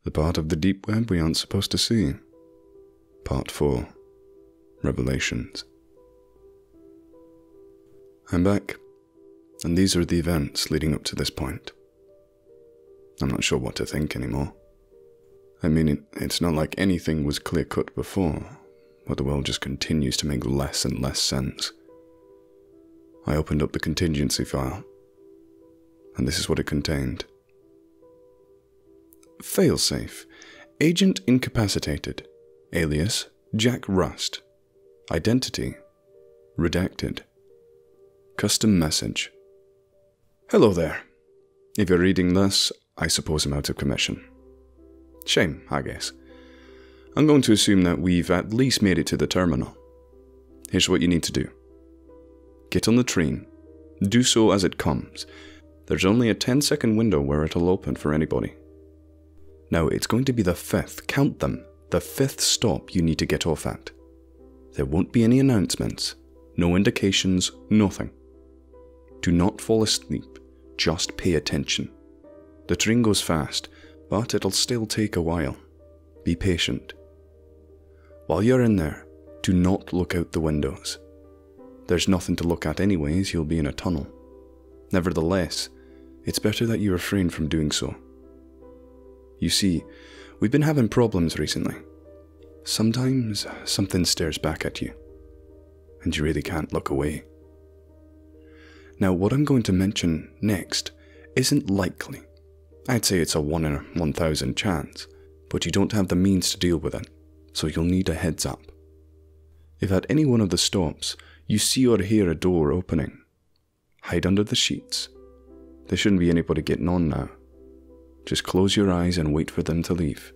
The part of the deep web we aren't supposed to see. Part 4. Revelations. I'm back, and these are the events leading up to this point. I'm not sure what to think anymore. I mean, it's not like anything was clear-cut before, but the world just continues to make less and less sense. I opened up the contingency file, and this is what it contained. Failsafe. Agent incapacitated. Alias, Jack Rust. Identity, redacted. Custom message. Hello there. If you're reading this, I suppose I'm out of commission. Shame, I guess. I'm going to assume that we've at least made it to the terminal. Here's what you need to do. Get on the train. Do so as it comes. There's only a 10-second window where it'll open for anybody. Now, it's going to be the 5th, count them, the 5th stop you need to get off at. There won't be any announcements, no indications, nothing. Do not fall asleep, just pay attention. The train goes fast, but it'll still take a while. Be patient. While you're in there, do not look out the windows. There's nothing to look at anyways, you'll be in a tunnel. Nevertheless, it's better that you refrain from doing so. You see, we've been having problems recently. Sometimes something stares back at you, and you really can't look away. Now, what I'm going to mention next isn't likely. I'd say it's a 1 in 1,000 chance, but you don't have the means to deal with it, so you'll need a heads up. If at any one of the stops you see or hear a door opening, hide under the sheets. There shouldn't be anybody getting on now. Just close your eyes and wait for them to leave.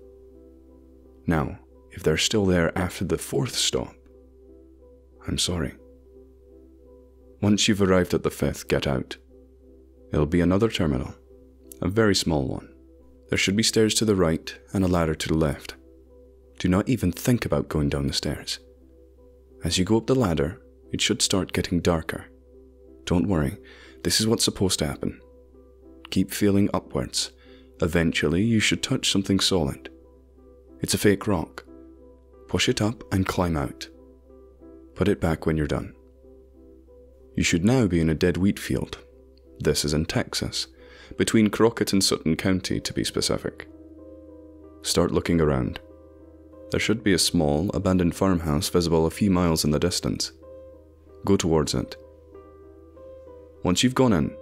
Now, if they're still there after the 4th stop, I'm sorry. Once you've arrived at the 5th, get out. It'll be another terminal, a very small one. There should be stairs to the right and a ladder to the left. Do not even think about going down the stairs. As you go up the ladder, it should start getting darker. Don't worry, this is what's supposed to happen. Keep feeling upwards. Eventually, you should touch something solid. It's a fake rock. Push it up and climb out. Put it back when you're done. You should now be in a dead wheat field. This is in Texas, between Crockett and Sutton County to be specific. Start looking around. There should be a small, abandoned farmhouse visible a few miles in the distance. Go towards it. Once you've gone in,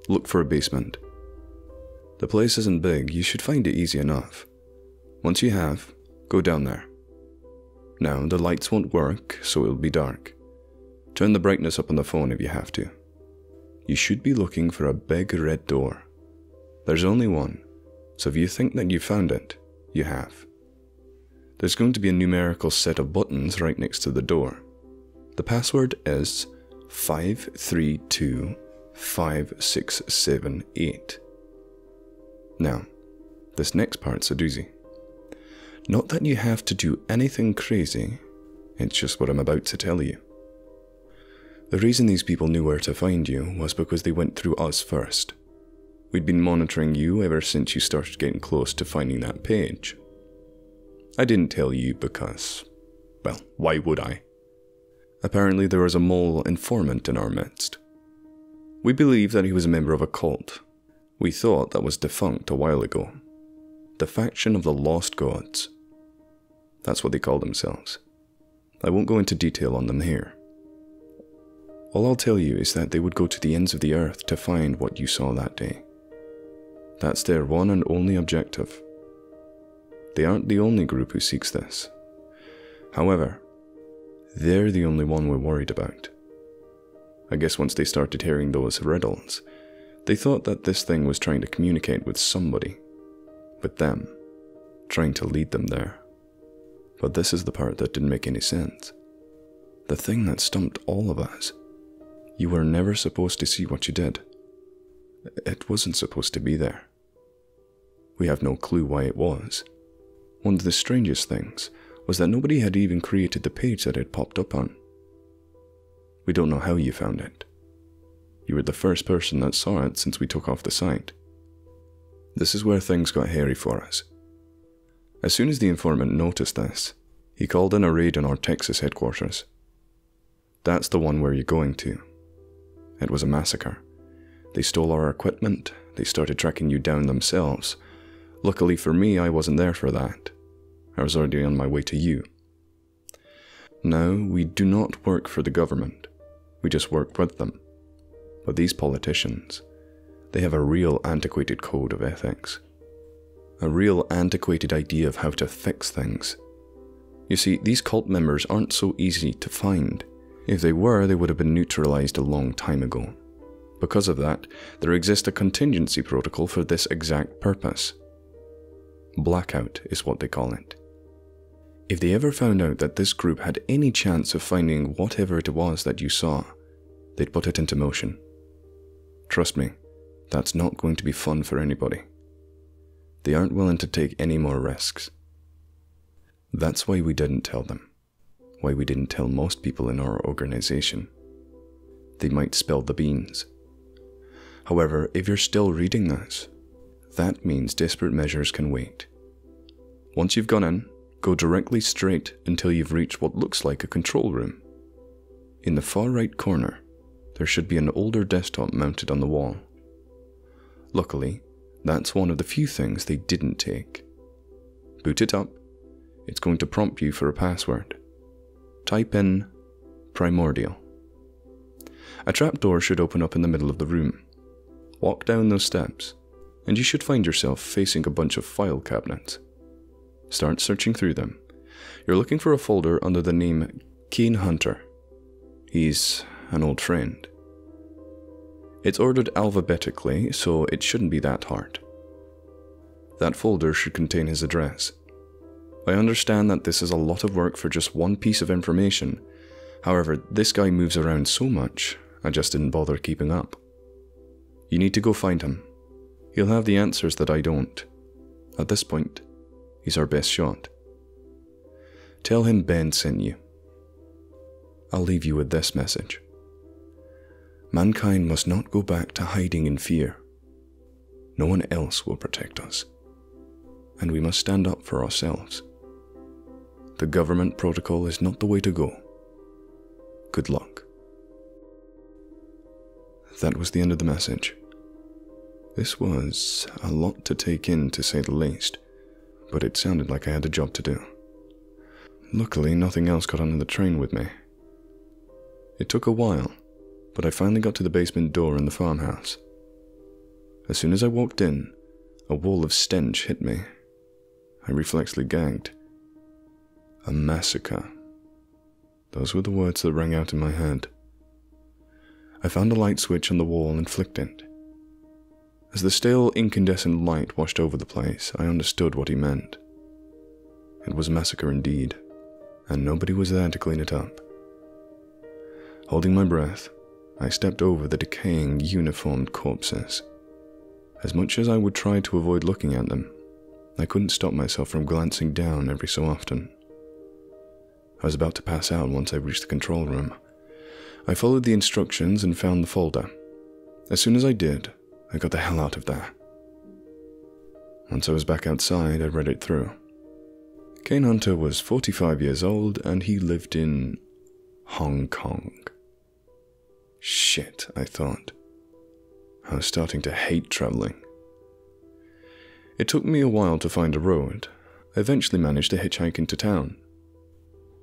look for a basement. The place isn't big, you should find it easy enough. Once you have, go down there. Now, the lights won't work, so it'll be dark. Turn the brightness up on the phone if you have to. You should be looking for a big red door. There's only one, so if you think that you found it, you have. There's going to be a numerical set of buttons right next to the door. The password is 532568. Now, this next part's a doozy. Not that you have to do anything crazy, it's just what I'm about to tell you. The reason these people knew where to find you was because they went through us first. We'd been monitoring you ever since you started getting close to finding that page. I didn't tell you because, well, why would I? Apparently there was a mole informant in our midst. We believe that he was a member of a cult. We thought that was defunct a while ago. The faction of the Lost Gods. That's what they call themselves. I won't go into detail on them here. All I'll tell you is that they would go to the ends of the earth to find what you saw that day. That's their one and only objective. They aren't the only group who seeks this. However, they're the only one we're worried about. I guess once they started hearing those riddles, they thought that this thing was trying to communicate with somebody. With them. Trying to lead them there. But this is the part that didn't make any sense. The thing that stumped all of us. You were never supposed to see what you did. It wasn't supposed to be there. We have no clue why it was. One of the strangest things was that nobody had even created the page that it popped up on. We don't know how you found it. You were the first person that saw it since we took off the site. This is where things got hairy for us. As soon as the informant noticed this, he called in a raid on our Texas headquarters. That's the one where you're going to. It was a massacre. They stole our equipment, they started tracking you down themselves. Luckily for me, I wasn't there for that. I was already on my way to you. Now, we do not work for the government. We just work with them. But these politicians, they have a real antiquated code of ethics. A real antiquated idea of how to fix things. You see, these cult members aren't so easy to find. If they were, they would have been neutralized a long time ago. Because of that, there exists a contingency protocol for this exact purpose. Blackout is what they call it. If they ever found out that this group had any chance of finding whatever it was that you saw, they'd put it into motion. Trust me, that's not going to be fun for anybody. They aren't willing to take any more risks. That's why we didn't tell them. Why we didn't tell most people in our organization. They might spill the beans. However, if you're still reading this, that means desperate measures can wait. Once you've gone in, go directly straight until you've reached what looks like a control room. In the far right corner, there should be an older desktop mounted on the wall. Luckily, that's one of the few things they didn't take. Boot it up. It's going to prompt you for a password. Type in primordial. A trapdoor should open up in the middle of the room. Walk down those steps, and you should find yourself facing a bunch of file cabinets. Start searching through them. You're looking for a folder under the name Keen Hunter. He's an old friend. It's ordered alphabetically, so it shouldn't be that hard. That folder should contain his address. I understand that this is a lot of work for just one piece of information. However, this guy moves around so much, I just didn't bother keeping up. You need to go find him. He'll have the answers that I don't. At this point, he's our best shot. Tell him Ben sent you. I'll leave you with this message. Mankind must not go back to hiding in fear. No one else will protect us. And we must stand up for ourselves. The government protocol is not the way to go. Good luck. That was the end of the message. This was a lot to take in, to say the least, but it sounded like I had a job to do. Luckily, nothing else got onto the train with me. It took a while, but I finally got to the basement door in the farmhouse. As soon as I walked in, a wall of stench hit me. I reflexly gagged. A massacre. Those were the words that rang out in my head. I found a light switch on the wall and flicked it. As the stale incandescent light washed over the place, I understood what he meant. It was a massacre indeed, and nobody was there to clean it up. Holding my breath, I stepped over the decaying, uniformed corpses. As much as I would try to avoid looking at them, I couldn't stop myself from glancing down every so often. I was about to pass out once I reached the control room. I followed the instructions and found the folder. As soon as I did, I got the hell out of there. Once I was back outside, I read it through. Kane Hunter was 45 years old and he lived in Hong Kong. Shit, I thought. I was starting to hate traveling. It took me a while to find a road. I eventually managed to hitchhike into town.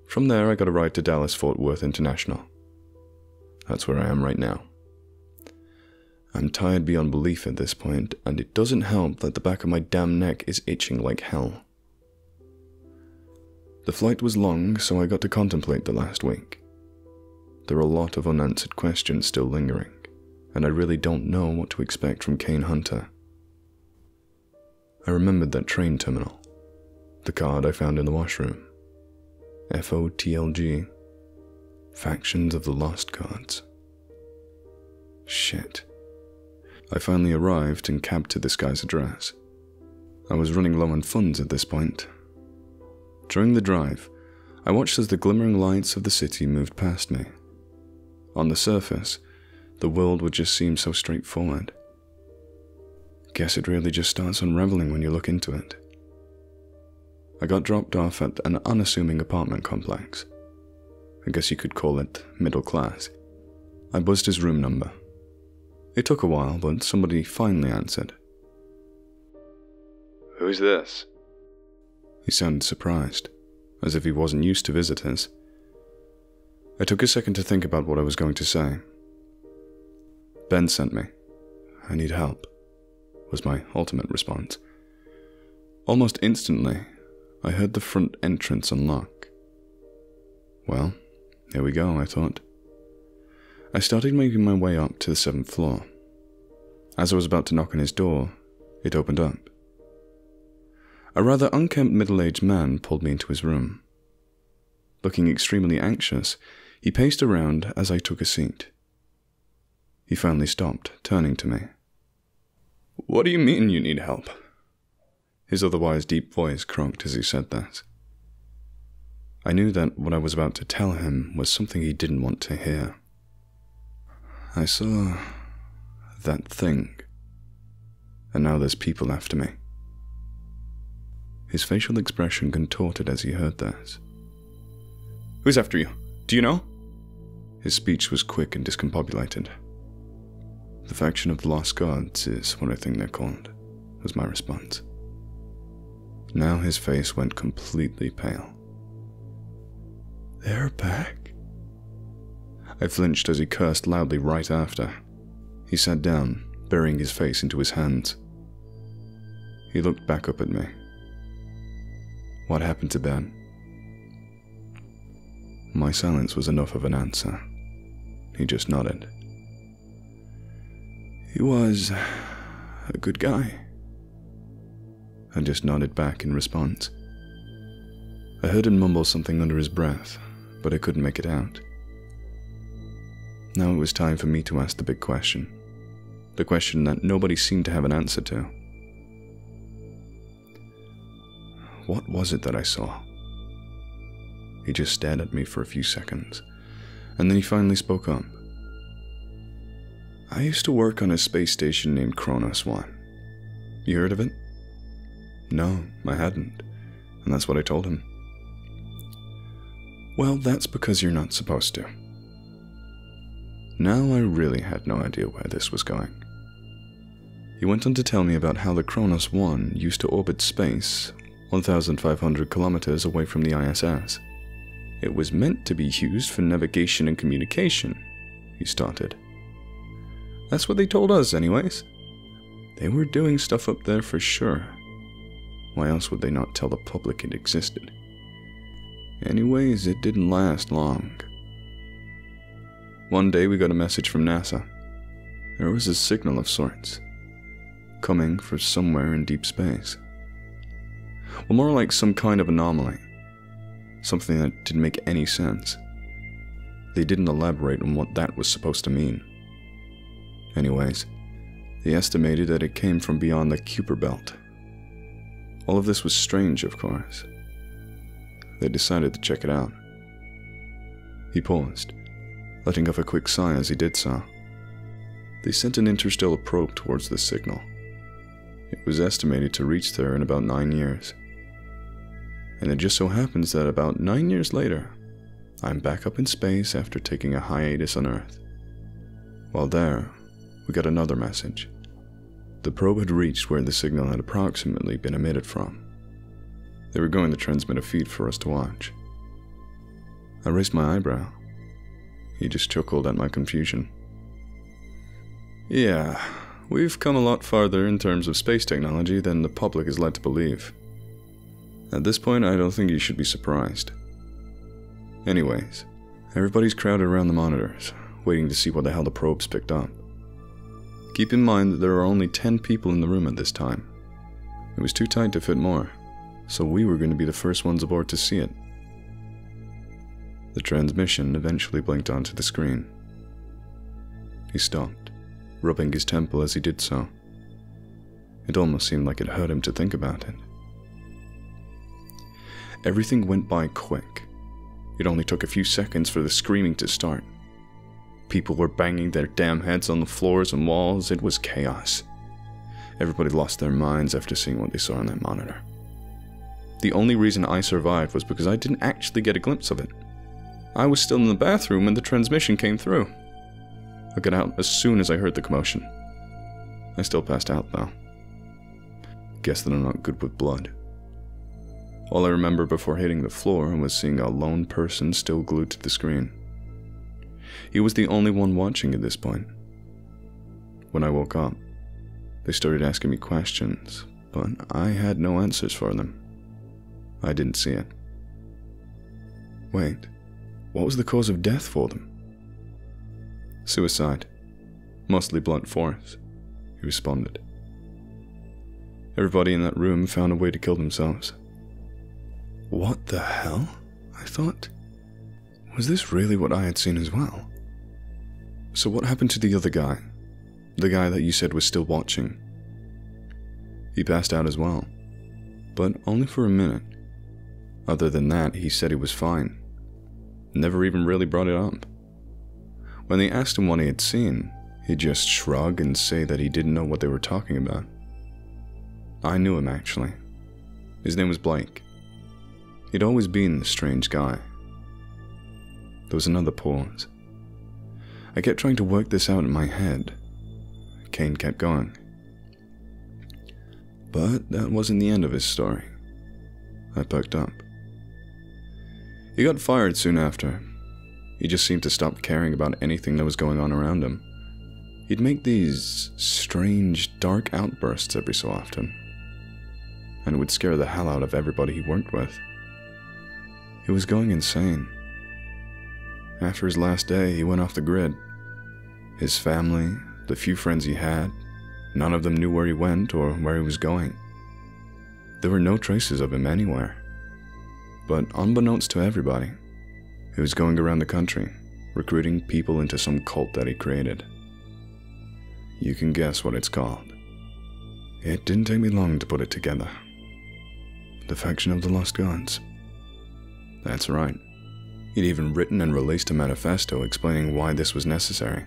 From there, I got a ride to Dallas-Fort Worth International. That's where I am right now. I'm tired beyond belief at this point, and it doesn't help that the back of my damn neck is itching like hell. The flight was long, so I got to contemplate the last week. There are a lot of unanswered questions still lingering, and I really don't know what to expect from Kane Hunter. I remembered that train terminal, the card I found in the washroom. FOTLG. Factions of the Lost Gods. Shit. I finally arrived and cabbed to this guy's address. I was running low on funds at this point. During the drive, I watched as the glimmering lights of the city moved past me. On the surface, the world would just seem so straightforward. Guess it really just starts unraveling when you look into it. I got dropped off at an unassuming apartment complex. I guess you could call it middle class. I buzzed his room number. It took a while, but somebody finally answered. "Who's this?" He sounded surprised, as if he wasn't used to visitors. I took a second to think about what I was going to say. "Ben sent me. I need help," was my ultimate response. Almost instantly, I heard the front entrance unlock. Well, here we go, I thought. I started making my way up to the 7th floor. As I was about to knock on his door, it opened up. A rather unkempt middle-aged man pulled me into his room. Looking extremely anxious, he paced around as I took a seat. He finally stopped, turning to me. "What do you mean you need help?" His otherwise deep voice croaked as he said that. I knew that what I was about to tell him was something he didn't want to hear. "I saw that thing, and now there's people after me." His facial expression contorted as he heard this. "Who's after you? Do you know?" His speech was quick and discombobulated. "The faction of the Lost Gods is what I think they're called," was my response. Now his face went completely pale. "They're back?" I flinched as he cursed loudly right after. He sat down, burying his face into his hands. He looked back up at me. "What happened to Ben?" My silence was enough of an answer. He just nodded. "He was a good guy." I just nodded back in response. I heard him mumble something under his breath, but I couldn't make it out. Now it was time for me to ask the big question. The question that nobody seemed to have an answer to. What was it that I saw? He just stared at me for a few seconds, and then he finally spoke up. "I used to work on a space station named Kronos 1. You heard of it?" No, I hadn't, and that's what I told him. "Well, that's because you're not supposed to." Now I really had no idea where this was going. He went on to tell me about how the Kronos 1 used to orbit space 1,500 kilometers away from the ISS. It was meant to be used for navigation and communication, he started. "That's what they told us anyways. They were doing stuff up there for sure. Why else would they not tell the public it existed? Anyways, it didn't last long. One day we got a message from NASA. There was a signal of sorts, coming from somewhere in deep space. Well, more like some kind of anomaly. Something that didn't make any sense. They didn't elaborate on what that was supposed to mean. Anyways, they estimated that it came from beyond the Kuiper Belt. All of this was strange, of course. They decided to check it out." He paused, letting off a quick sigh as he did so. They sent an interstellar probe towards the signal. It was estimated to reach there in about 9 years. And it just so happens that about 9 years later, I'm back up in space after taking a hiatus on Earth. While there, we got another message. The probe had reached where the signal had approximately been emitted from. They were going to transmit a feed for us to watch. I raised my eyebrow. He just chuckled at my confusion. "Yeah, we've come a lot farther in terms of space technology than the public is led to believe. At this point, I don't think you should be surprised. Anyways, everybody's crowded around the monitors, waiting to see what the hell the probe's picked up. Keep in mind that there are only 10 people in the room at this time. It was too tight to fit more, so we were going to be the first ones aboard to see it." The transmission eventually blinked onto the screen. He stopped, rubbing his temple as he did so. It almost seemed like it hurt him to think about it. Everything went by quick. It only took a few seconds for the screaming to start. People were banging their damn heads on the floors and walls. It was chaos. Everybody lost their minds after seeing what they saw on that monitor. The only reason I survived was because I didn't actually get a glimpse of it. I was still in the bathroom when the transmission came through. I got out as soon as I heard the commotion. I still passed out, though. Guess that I'm not good with blood. All I remember before hitting the floor was seeing a lone person still glued to the screen. He was the only one watching at this point. When I woke up, they started asking me questions, but I had no answers for them. I didn't see it. Wait, what was the cause of death for them? Suicide. Mostly blunt force, he responded. Everybody in that room found a way to kill themselves. What the hell? I thought. Was this really what I had seen as well? So what happened to the other guy? The guy that you said was still watching? He passed out as well, but only for a minute. Other than that, he said he was fine. Never even really brought it up. When they asked him what he had seen, he'd just shrug and say that he didn't know what they were talking about. I knew him, actually. His name was Blake. He'd always been the strange guy. There was another pause. I kept trying to work this out in my head. Kane kept going. But that wasn't the end of his story. I perked up. He got fired soon after. He just seemed to stop caring about anything that was going on around him. He'd make these strange, dark outbursts every so often, and it would scare the hell out of everybody he worked with. He was going insane. After his last day, he went off the grid. His family, the few friends he had, none of them knew where he went or where he was going. There were no traces of him anywhere. But unbeknownst to everybody, he was going around the country, recruiting people into some cult that he created. You can guess what it's called. It didn't take me long to put it together. The Faction of the Lost Gods. That's right. He'd even written and released a manifesto explaining why this was necessary.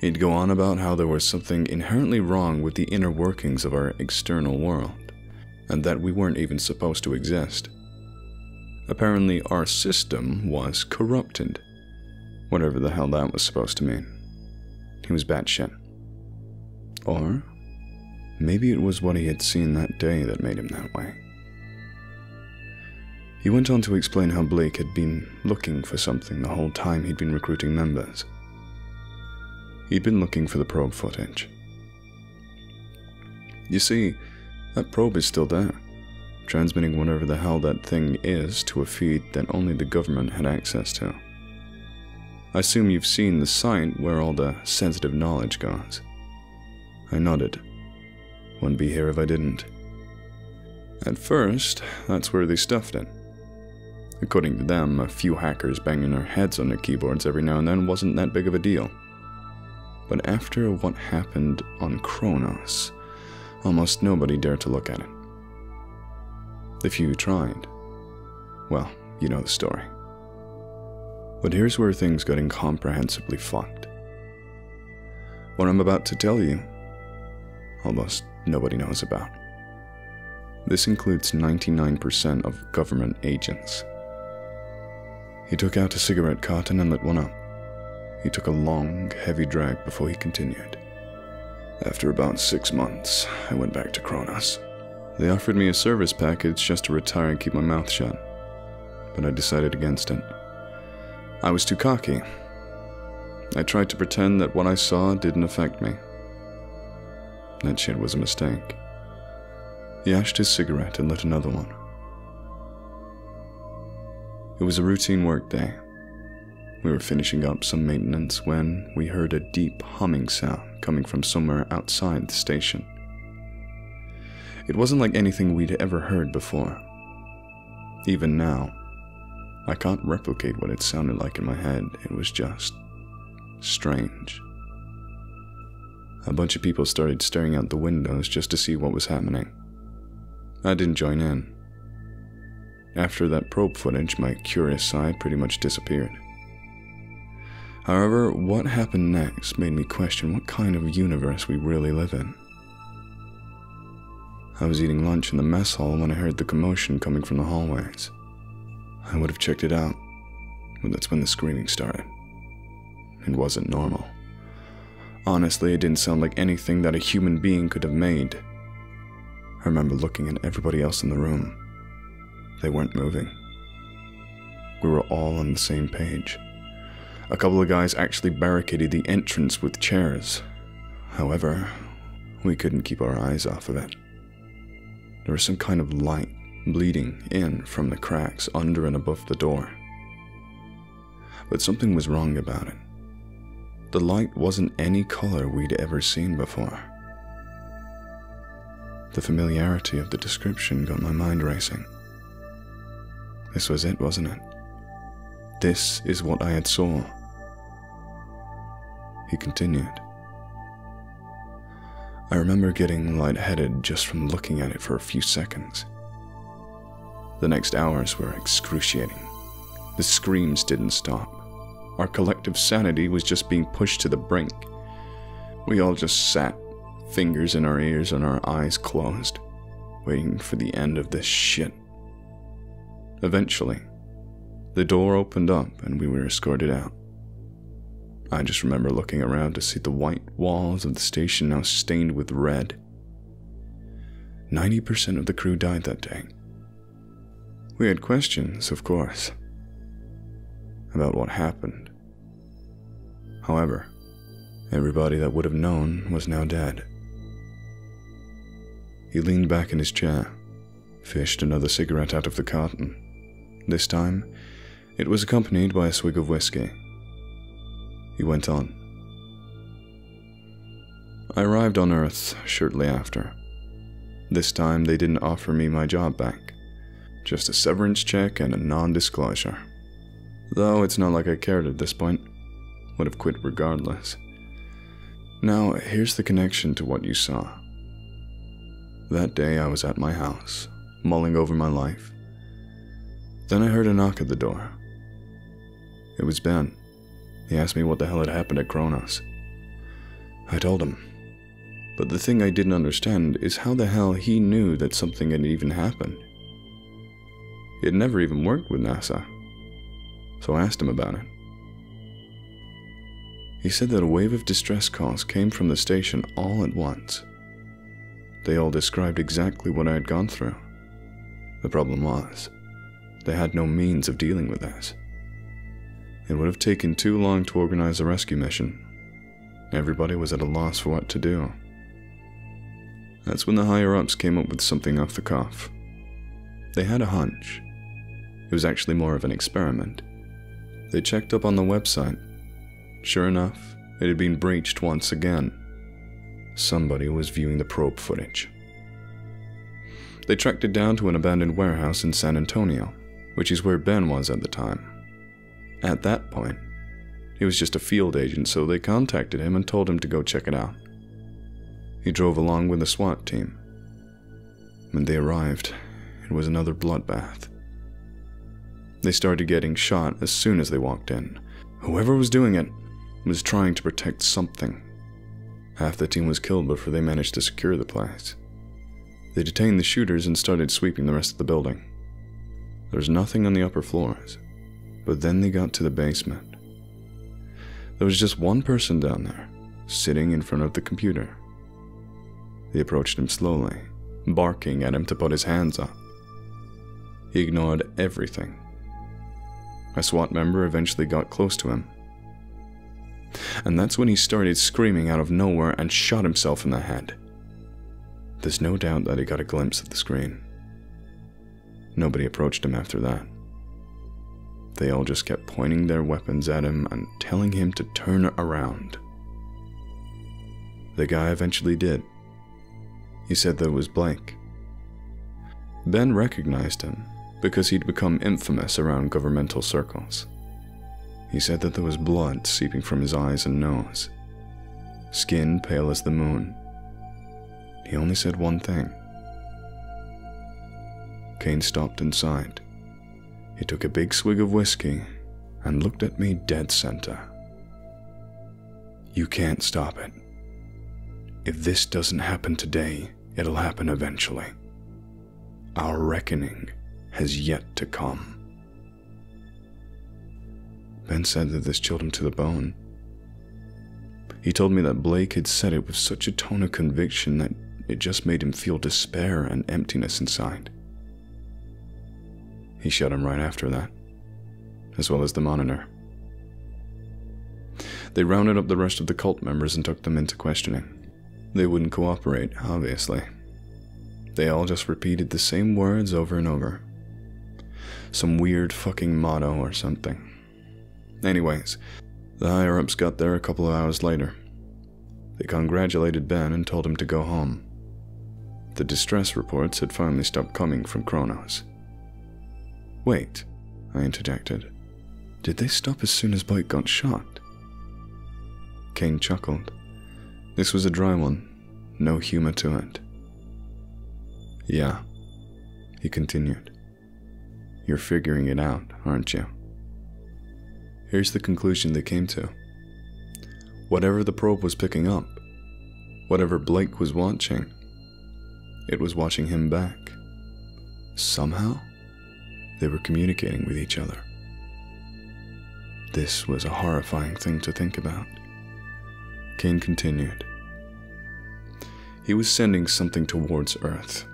He'd go on about how there was something inherently wrong with the inner workings of our external world, and that we weren't even supposed to exist. Apparently, our system was corrupted. Whatever the hell that was supposed to mean. He was batshit. Or maybe it was what he had seen that day that made him that way. He went on to explain how Blake had been looking for something the whole time he'd been recruiting members. He'd been looking for the probe footage. You see, that probe is still there, transmitting whatever the hell that thing is to a feed that only the government had access to. I assume you've seen the site where all the sensitive knowledge goes. I nodded. Wouldn't be here if I didn't. At first, that's where they stuffed it. According to them, a few hackers banging their heads on their keyboards every now and then wasn't that big of a deal. But after what happened on Kronos, almost nobody dared to look at it. The few who tried, well, you know the story. But here's where things got incomprehensibly fucked. What I'm about to tell you, almost nobody knows about. This includes 99% of government agents. He took out a cigarette carton and lit one up. He took a long, heavy drag before he continued. After about 6 months, I went back to Kronos. They offered me a service package just to retire and keep my mouth shut, but I decided against it. I was too cocky. I tried to pretend that what I saw didn't affect me. That shit was a mistake. He ashed his cigarette and lit another one. It was a routine work day. We were finishing up some maintenance when we heard a deep humming sound coming from somewhere outside the station. It wasn't like anything we'd ever heard before. Even now, I can't replicate what it sounded like in my head. It was just strange. A bunch of people started staring out the windows just to see what was happening. I didn't join in. After that probe footage, my curious side pretty much disappeared. However, what happened next made me question what kind of universe we really live in. I was eating lunch in the mess hall when I heard the commotion coming from the hallways. I would have checked it out, but that's when the screaming started. It wasn't normal. Honestly, it didn't sound like anything that a human being could have made. I remember looking at everybody else in the room. They weren't moving. We were all on the same page. A couple of guys actually barricaded the entrance with chairs. However, we couldn't keep our eyes off of it. There was some kind of light bleeding in from the cracks under and above the door. But something was wrong about it. The light wasn't any color we'd ever seen before. The familiarity of the description got my mind racing. This was it, wasn't it? This is what I had saw. He continued. I remember getting lightheaded just from looking at it for a few seconds. The next hours were excruciating. The screams didn't stop. Our collective sanity was just being pushed to the brink. We all just sat, fingers in our ears and our eyes closed, waiting for the end of this shit. Eventually, the door opened up and we were escorted out. I just remember looking around to see the white walls of the station now stained with red. 90% of the crew died that day. We had questions, of course, about what happened. However, everybody that would have known was now dead. He leaned back in his chair, fished another cigarette out of the carton. This time, it was accompanied by a swig of whiskey. He went on. I arrived on Earth shortly after. This time they didn't offer me my job back, just a severance check and a non-disclosure. Though it's not like I cared at this point, would have quit regardless. Now here's the connection to what you saw. That day I was at my house, mulling over my life. Then I heard a knock at the door. It was Ben. He asked me what the hell had happened at Kronos. I told him. But the thing I didn't understand is how the hell he knew that something had even happened. He had never even worked with NASA, so I asked him about it. He said that a wave of distress calls came from the station all at once. They all described exactly what I had gone through. The problem was, they had no means of dealing with this. It would have taken too long to organize a rescue mission. Everybody was at a loss for what to do. That's when the higher-ups came up with something off the cuff. They had a hunch. It was actually more of an experiment. They checked up on the website. Sure enough, it had been breached once again. Somebody was viewing the probe footage. They tracked it down to an abandoned warehouse in San Antonio, which is where Ben was at the time. At that point, he was just a field agent, so they contacted him and told him to go check it out. He drove along with the SWAT team. When they arrived, it was another bloodbath. They started getting shot as soon as they walked in. Whoever was doing it was trying to protect something. Half the team was killed before they managed to secure the place. They detained the shooters and started sweeping the rest of the building. There was nothing on the upper floors, but then they got to the basement. There was just one person down there, sitting in front of the computer. They approached him slowly, barking at him to put his hands up. He ignored everything. A SWAT member eventually got close to him. And that's when he started screaming out of nowhere and shot himself in the head. There's no doubt that he got a glimpse of the screen. Nobody approached him after that. They all just kept pointing their weapons at him and telling him to turn around. The guy eventually did. He said that it was Blake. Ben recognized him because he'd become infamous around governmental circles. He said that there was blood seeping from his eyes and nose, skin pale as the moon. He only said one thing. Kane stopped inside. He took a big swig of whiskey and looked at me dead center. "You can't stop it. If this doesn't happen today, It'll happen eventually. Our reckoning has yet to come. Ben said that this chilled him to the bone. He told me that Blake had said it with such a tone of conviction that it just made him feel despair and emptiness inside. He shot him right after that, as well as the monitor. They rounded up the rest of the cult members and took them into questioning. They wouldn't cooperate, obviously. They all just repeated the same words over and over. Some weird fucking motto or something. Anyways, the higher-ups got there a couple of hours later. They congratulated Ben and told him to go home. The distress reports had finally stopped coming from Kronos. Wait, I interjected. Did they stop as soon as Blake got shot? Kane chuckled. This was a dry one, no humor to it. Yeah, he continued. You're figuring it out, aren't you? Here's the conclusion they came to. Whatever the probe was picking up, whatever Blake was watching, it was watching him back. Somehow, they were communicating with each other. This was a horrifying thing to think about. Kane continued. He was sending something towards Earth,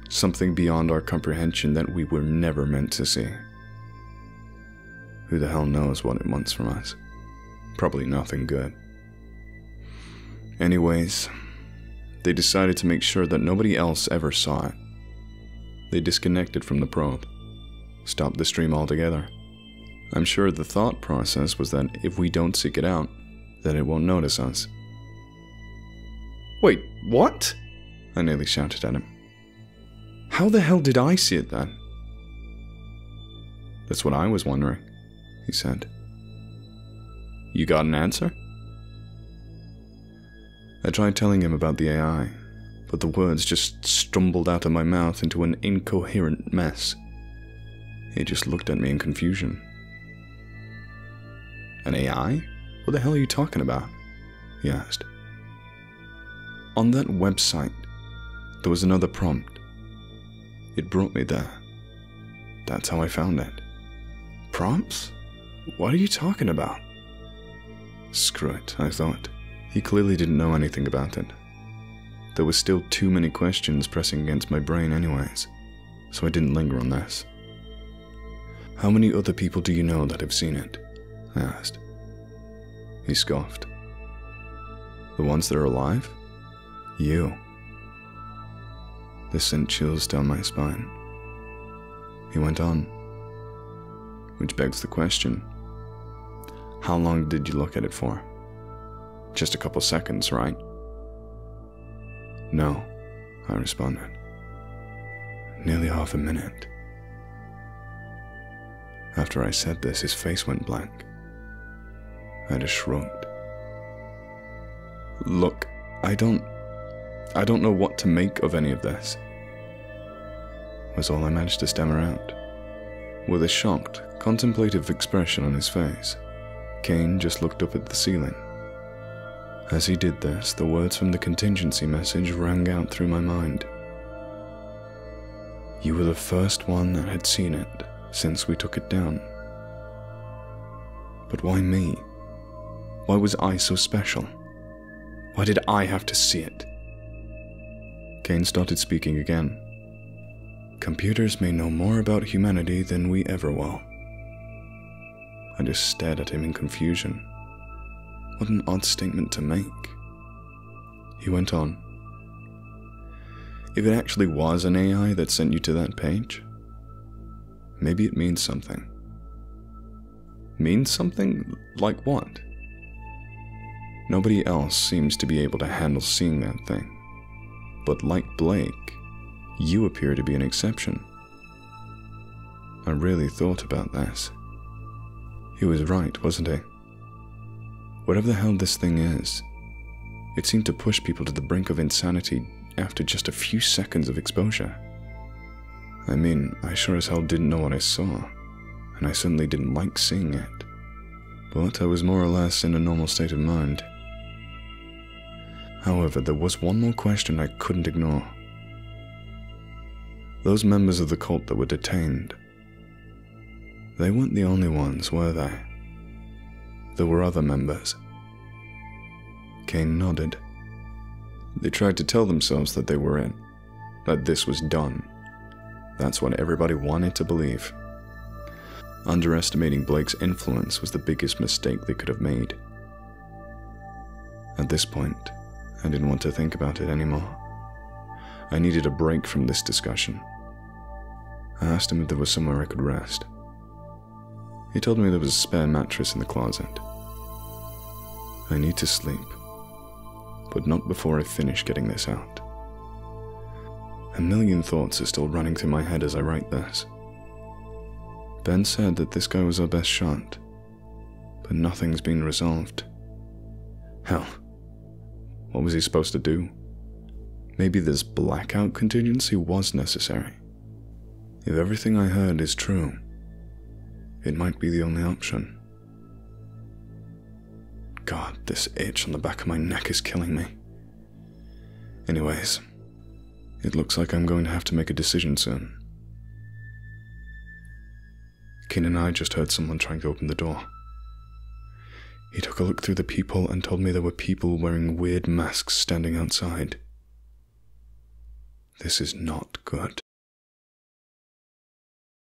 something beyond our comprehension that we were never meant to see. Who the hell knows what it wants from us? Probably nothing good. Anyways, they decided to make sure that nobody else ever saw it. They disconnected from the probe, stopped the stream altogether. I'm sure the thought process was that if we don't seek it out, then it won't notice us. Wait, what? I nearly shouted at him. How the hell did I see it then? That's what I was wondering, he said. You got an answer? I tried telling him about the AI, but the words just stumbled out of my mouth into an incoherent mess. He just looked at me in confusion. An AI? What the hell are you talking about? He asked. On that website, there was another prompt. It brought me there. That's how I found it. Prompts? What are you talking about? Screw it, I thought. He clearly didn't know anything about it. There were still too many questions pressing against my brain anyways, so I didn't linger on this. How many other people do you know that have seen it? I asked. He scoffed. The ones that are alive? You. This sent chills down my spine. He went on. Which begs the question, how long did you look at it for? Just a couple seconds, right? No, I responded. Nearly half a minute. After I said this, his face went blank. I just shrugged. Look, I don't know what to make of any of this, was all I managed to stammer out. With a shocked, contemplative expression on his face, Kane just looked up at the ceiling. As he did this, the words from the contingency message rang out through my mind. You were the first one that had seen it since we took it down. But why me? Why was I so special? Why did I have to see it? Kane started speaking again. Computers may know more about humanity than we ever will. I just stared at him in confusion. What an odd statement to make. He went on. If it actually was an AI that sent you to that page, maybe it means something. Means something? Like what? Nobody else seems to be able to handle seeing that thing. But like Blake, you appear to be an exception. I really thought about this. He was right, wasn't he? Whatever the hell this thing is, it seemed to push people to the brink of insanity after just a few seconds of exposure. I mean, I sure as hell didn't know what I saw, and I certainly didn't like seeing it. But I was more or less in a normal state of mind. However, there was one more question I couldn't ignore. Those members of the cult that were detained, they weren't the only ones, were they? There were other members. Kane nodded. They tried to tell themselves that they were in, that this was done. That's what everybody wanted to believe. Underestimating Blake's influence was the biggest mistake they could have made. At this point, I didn't want to think about it anymore. I needed a break from this discussion. I asked him if there was somewhere I could rest. He told me there was a spare mattress in the closet. I need to sleep, but not before I finish getting this out. A million thoughts are still running through my head as I write this. Ben said that this guy was our best shot, but nothing's been resolved. Hell, what was he supposed to do? Maybe this blackout contingency was necessary. If everything I heard is true, it might be the only option. God, this itch on the back of my neck is killing me. Anyways, it looks like I'm going to have to make a decision soon. Kane and I just heard someone trying to open the door. He took a look through the peephole and told me there were people wearing weird masks standing outside. This is not good.